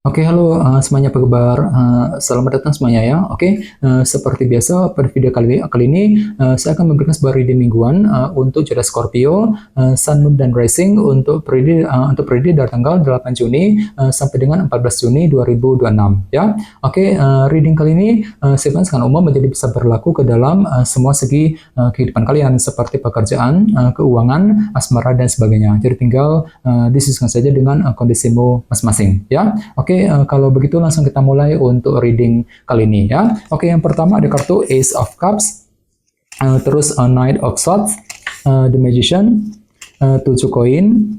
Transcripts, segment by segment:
Oke, halo semuanya, apa kabar? Selamat datang semuanya ya. Oke, seperti biasa pada video kali ini saya akan memberikan sebuah reading mingguan untuk zodiak Scorpio, Sun, Moon, dan Rising untuk periode dari tanggal 8 Juni sampai dengan 14 Juni 2026 ya. Oke, reading kali ini sifatnya sangat umum, menjadi bisa berlaku ke dalam semua segi kehidupan kalian seperti pekerjaan, keuangan, asmara dan sebagainya. Jadi tinggal disesuaikan saja dengan kondisimu masing-masing ya. Oke, kalau begitu langsung kita mulai untuk reading kali ini ya. Oke, yang pertama ada kartu Ace of Cups, terus Knight of Swords, The Magician, 7 koin,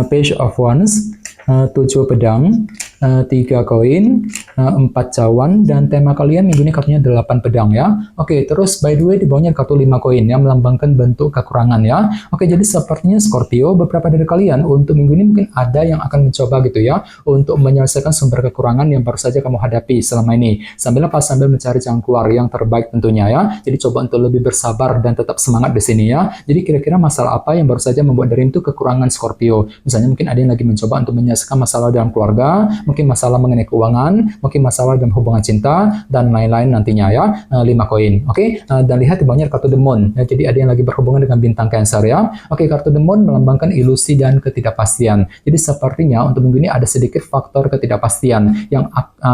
Page of Wands, 7 pedang, 3 koin, 4 cawan, dan tema kalian minggu ini kartunya 8 pedang ya. Oke, terus by the way di bawahnya kartu 5 koin yang melambangkan bentuk kekurangan ya. Oke, jadi sepertinya Scorpio, beberapa dari kalian untuk minggu ini mungkin ada yang akan mencoba gitu ya untuk menyelesaikan sumber kekurangan yang baru saja kamu hadapi selama ini. Sambil mencari jalan keluar yang terbaik tentunya ya. Jadi coba untuk lebih bersabar dan tetap semangat di sini ya. Jadi kira-kira masalah apa yang baru saja membuat dari itu kekurangan Scorpio? Misalnya mungkin ada yang lagi mencoba untuk menyelesaikan masalah dalam keluarga, mungkin masalah mengenai keuangan, mungkin masalah dalam hubungan cinta, dan lain-lain nantinya ya. 5 koin. Oke, dan lihat di bawahnya kartu The Moon. Ya, jadi ada yang lagi berhubungan dengan bintang Cancer ya. Oke, kartu The Moon melambangkan ilusi dan ketidakpastian. Jadi sepertinya untuk minggu ini ada sedikit faktor ketidakpastian yang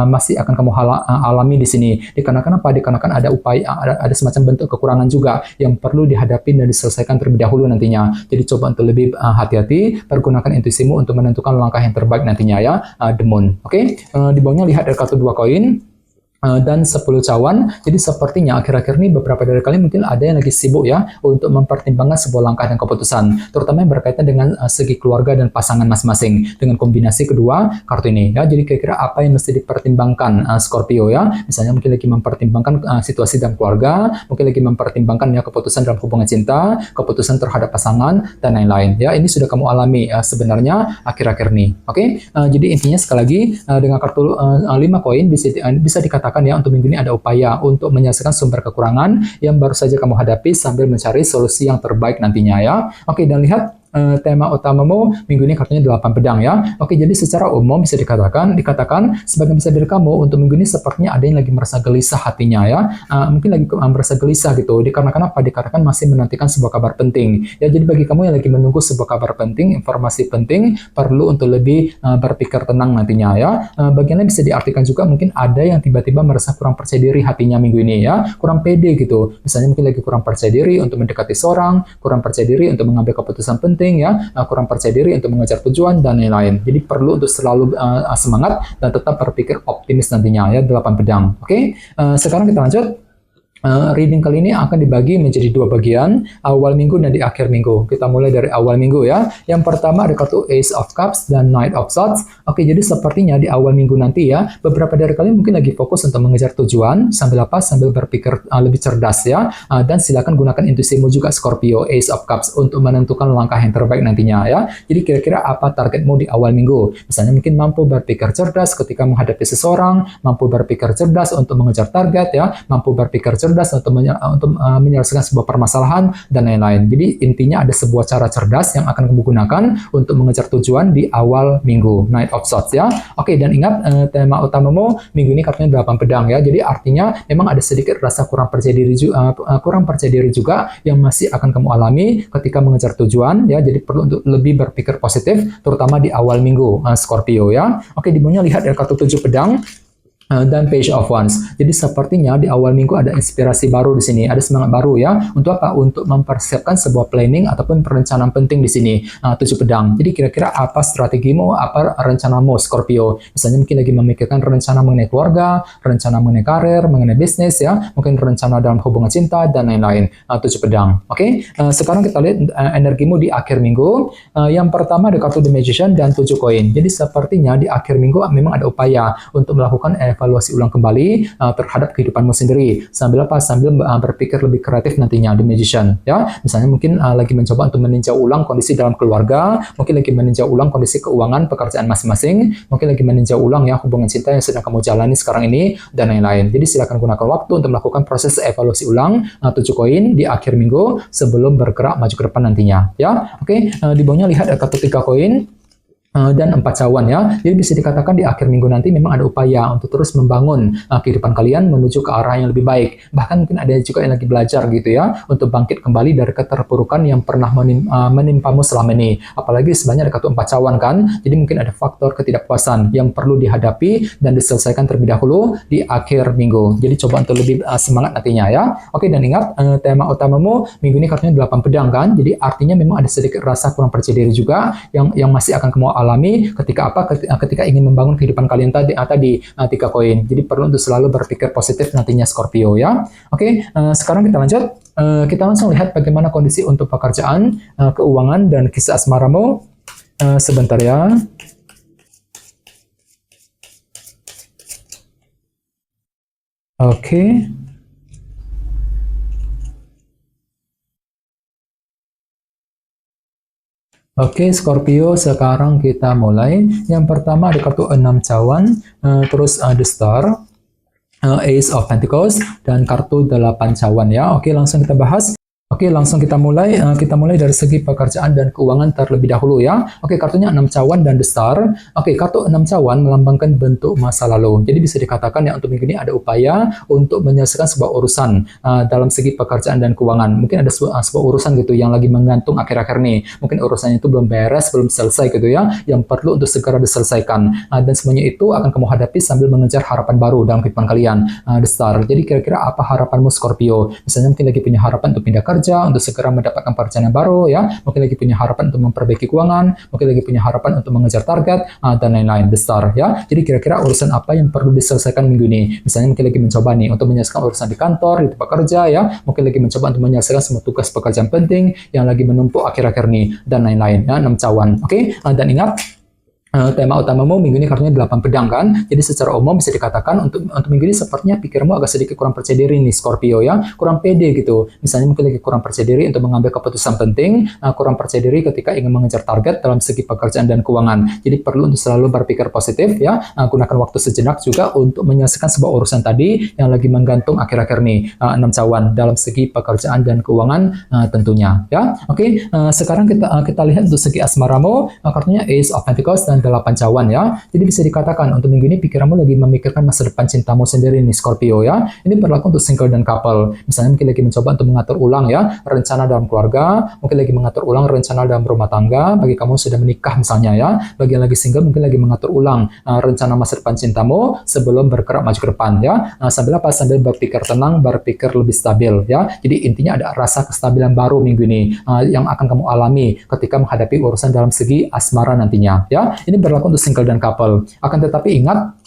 masih akan kamu alami di sini. Dikarenakan apa? Dikarenakan ada upaya, ada semacam bentuk kekurangan juga yang perlu dihadapi dan diselesaikan terlebih dahulu nantinya. Jadi coba untuk lebih hati-hati, pergunakan intuisimu untuk menentukan langkah yang terbaik nantinya ya. The Moon. Oke, di bawahnya lihat ada kartu 2 koin dan 10 cawan. Jadi sepertinya akhir-akhir ini beberapa dari kalian mungkin ada yang lagi sibuk ya untuk mempertimbangkan sebuah langkah dan keputusan, terutama yang berkaitan dengan segi keluarga dan pasangan masing-masing dengan kombinasi kedua kartu ini ya. Jadi kira-kira apa yang mesti dipertimbangkan Scorpio ya. Misalnya mungkin lagi mempertimbangkan situasi dalam keluarga, mungkin lagi mempertimbangkan ya keputusan dalam hubungan cinta, keputusan terhadap pasangan dan lain-lain ya. Ini sudah kamu alami sebenarnya akhir-akhir ini. Oke, jadi intinya sekali lagi dengan kartu 5 koin bisa dikatakan ya untuk minggu ini ada upaya untuk menyelesaikan sumber kekurangan yang baru saja kamu hadapi sambil mencari solusi yang terbaik nantinya ya. Oke, dan lihat tema utamamu minggu ini kartunya 8 pedang ya. Oke, jadi secara umum bisa dikatakan sebagian besar dari kamu untuk minggu ini sepertinya ada yang lagi merasa gelisah hatinya ya. Mungkin lagi merasa gelisah gitu. Dikarenakan apa? Dikarenakan masih menantikan sebuah kabar penting. Ya, jadi bagi kamu yang lagi menunggu sebuah kabar penting, informasi penting, perlu untuk lebih berpikir tenang nantinya ya. Bagian lain bisa diartikan juga mungkin ada yang tiba-tiba merasa kurang percaya diri hatinya minggu ini ya. Kurang pede gitu. Misalnya mungkin lagi kurang percaya diri untuk mendekati seorang, kurang percaya diri untuk mengambil keputusan penting ya, kurang percaya diri untuk mengejar tujuan dan lain-lain. Jadi perlu untuk selalu semangat dan tetap berpikir optimis nantinya ya. 8 pedang. Oke, sekarang kita lanjut. Reading kali ini akan dibagi menjadi 2 bagian, awal minggu dan di akhir minggu. Kita mulai dari awal minggu ya. Yang pertama ada kartu Ace of Cups dan Knight of Swords. Oke, jadi sepertinya di awal minggu nanti ya, beberapa dari kalian mungkin lagi fokus untuk mengejar tujuan, sambil berpikir lebih cerdas ya. Dan silakan gunakan intuisimu juga Scorpio, Ace of Cups, untuk menentukan langkah yang terbaik nantinya ya. Jadi kira-kira apa targetmu di awal minggu? Misalnya mungkin mampu berpikir cerdas ketika menghadapi seseorang, mampu berpikir cerdas untuk mengejar target ya, mampu berpikir cerdas untuk menyelesaikan sebuah permasalahan dan lain-lain. Jadi intinya ada sebuah cara cerdas yang akan kamu gunakan untuk mengejar tujuan di awal minggu. Knight of Swords ya. Oke, dan ingat tema utamamu minggu ini kartunya 8 pedang ya. Jadi artinya memang ada sedikit rasa kurang percaya diri juga yang masih akan kamu alami ketika mengejar tujuan ya. Jadi perlu untuk lebih berpikir positif terutama di awal minggu Scorpio ya. Oke, di bawahnya lihat ada kartu 7 pedang dan Page of Wands. Jadi sepertinya di awal minggu ada inspirasi baru di sini, ada semangat baru ya. Untuk apa? Untuk mempersiapkan sebuah planning ataupun perencanaan penting di sini. 7 pedang. Jadi kira-kira apa strategimu, apa rencanamu Scorpio? Misalnya mungkin lagi memikirkan rencana mengenai keluarga, rencana mengenai karir, mengenai bisnis ya, mungkin rencana dalam hubungan cinta dan lain-lain. 7 pedang. Oke, sekarang kita lihat energimu di akhir minggu. Yang pertama ada kartu The Magician dan 7 koin. Jadi sepertinya di akhir minggu memang ada upaya untuk melakukan evaluasi ulang kembali terhadap kehidupanmu sendiri. Sambil berpikir lebih kreatif nantinya, The Magician ya. Misalnya mungkin lagi mencoba untuk meninjau ulang kondisi dalam keluarga, mungkin lagi meninjau ulang kondisi keuangan pekerjaan masing-masing, mungkin lagi meninjau ulang ya hubungan cinta yang sedang kamu jalani sekarang ini dan lain-lain. Jadi silakan gunakan waktu untuk melakukan proses evaluasi ulang 7 koin di akhir minggu sebelum bergerak maju ke depan nantinya ya. Oke, di bawahnya lihat ada kartu 3 koin. dan 4 cawan ya. Jadi bisa dikatakan di akhir minggu nanti memang ada upaya untuk terus membangun kehidupan kalian menuju ke arah yang lebih baik. Bahkan mungkin ada juga yang lagi belajar gitu ya untuk bangkit kembali dari keterpurukan yang pernah menimpamu selama ini. Apalagi sebenarnya ada kartu 4 cawan kan. Jadi mungkin ada faktor ketidakpuasan yang perlu dihadapi dan diselesaikan terlebih dahulu di akhir minggu. Jadi coba untuk lebih semangat nantinya ya. Oke, dan ingat tema utamamu minggu ini kartunya 8 pedang kan. Jadi artinya memang ada sedikit rasa kurang percaya diri juga yang masih akan kamu alami ketika ketika ingin membangun kehidupan kalian tadi 3 koin. Jadi perlu untuk selalu berpikir positif nantinya Scorpio ya. Oke, sekarang kita lanjut. Kita langsung lihat bagaimana kondisi untuk pekerjaan, keuangan dan kisah asmaramu. Sebentar ya. Oke. Oke, Scorpio, sekarang kita mulai. Yang pertama ada kartu 6 cawan, terus The Star, Ace of Pentacles, dan kartu 8 cawan ya. Oke, langsung kita bahas. Oke, langsung kita mulai. Kita mulai dari segi pekerjaan dan keuangan terlebih dahulu ya. Oke, kartunya 6 cawan dan The Star. Oke, kartu 6 cawan melambangkan bentuk masa lalu. Jadi bisa dikatakan ya untuk minggu ini ada upaya untuk menyelesaikan sebuah urusan dalam segi pekerjaan dan keuangan. Mungkin ada sebuah urusan gitu yang lagi menggantung akhir-akhir nih. Mungkin urusannya itu belum beres, belum selesai gitu ya, yang perlu untuk segera diselesaikan. Dan semuanya itu akan kamu hadapi sambil mengejar harapan baru dalam kehidupan kalian. The Star. Jadi kira-kira apa harapanmu Scorpio? Misalnya mungkin lagi punya harapan untuk pindah kerja, untuk segera mendapatkan pekerjaan yang baru ya, mungkin lagi punya harapan untuk memperbaiki keuangan, mungkin lagi punya harapan untuk mengejar target dan lain-lain. The Star ya. Jadi kira-kira urusan apa yang perlu diselesaikan minggu ini? Misalnya mungkin lagi mencoba nih untuk menyelesaikan urusan di kantor, di tempat kerja ya, mungkin lagi mencoba untuk menyelesaikan semua tugas pekerjaan penting yang lagi menumpuk akhir-akhir nih dan lain-lain ya. 6 cawan. Oke, dan ingat tema utamamu minggu ini kartunya 8 pedang kan. Jadi secara umum bisa dikatakan untuk minggu ini sepertinya pikirmu agak sedikit kurang percaya diri nih Scorpio ya, kurang pede gitu. Misalnya mungkin lagi kurang percaya diri untuk mengambil keputusan penting, kurang percaya diri ketika ingin mengejar target dalam segi pekerjaan dan keuangan. Jadi perlu untuk selalu berpikir positif ya, gunakan waktu sejenak juga untuk menyelesaikan sebuah urusan tadi yang lagi menggantung akhir-akhir nih. 6 cawan dalam segi pekerjaan dan keuangan tentunya ya. Oke, sekarang kita lihat untuk segi asmaramu, kartunya Ace of Pentacles dan 8 cawan ya. Jadi bisa dikatakan untuk minggu ini pikiranmu lagi memikirkan masa depan cintamu sendiri nih Scorpio ya. Ini berlaku untuk single dan couple. Misalnya mungkin lagi mencoba untuk mengatur ulang ya rencana dalam keluarga, mungkin lagi mengatur ulang rencana dalam rumah tangga. Bagi kamu sudah menikah misalnya ya, bagi yang lagi single mungkin lagi mengatur ulang rencana masa depan cintamu sebelum bergerak maju ke depan ya. Sambil apa? Sambil berpikir tenang, berpikir lebih stabil ya. Jadi intinya ada rasa kestabilan baru minggu ini yang akan kamu alami ketika menghadapi urusan dalam segi asmara nantinya ya. Ini berlaku untuk single dan couple. Akan tetapi ingat,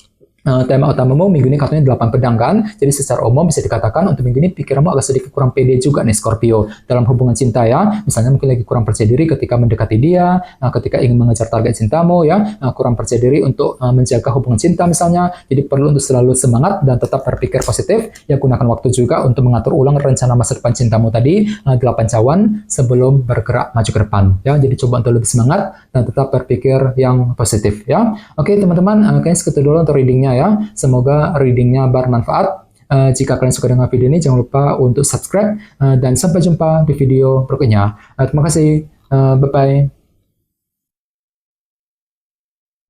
tema utamamu minggu ini kartunya 8 pedang kan. Jadi secara umum bisa dikatakan untuk minggu ini pikiranmu agak sedikit kurang pede juga nih Scorpio dalam hubungan cinta ya. Misalnya mungkin lagi kurang percaya diri ketika mendekati dia, ketika ingin mengejar target cintamu ya, kurang percaya diri untuk menjaga hubungan cinta misalnya. Jadi perlu untuk selalu semangat dan tetap berpikir positif ya. Gunakan waktu juga untuk mengatur ulang rencana masa depan cintamu tadi 8 cawan sebelum bergerak maju ke depan ya. Jadi coba untuk lebih semangat dan tetap berpikir yang positif ya. Oke teman-teman, kayaknya segitu dulu untuk readingnya ya. Semoga readingnya bermanfaat. Jika kalian suka dengan video ini, jangan lupa untuk subscribe dan sampai jumpa di video berikutnya. Terima kasih. Bye-bye.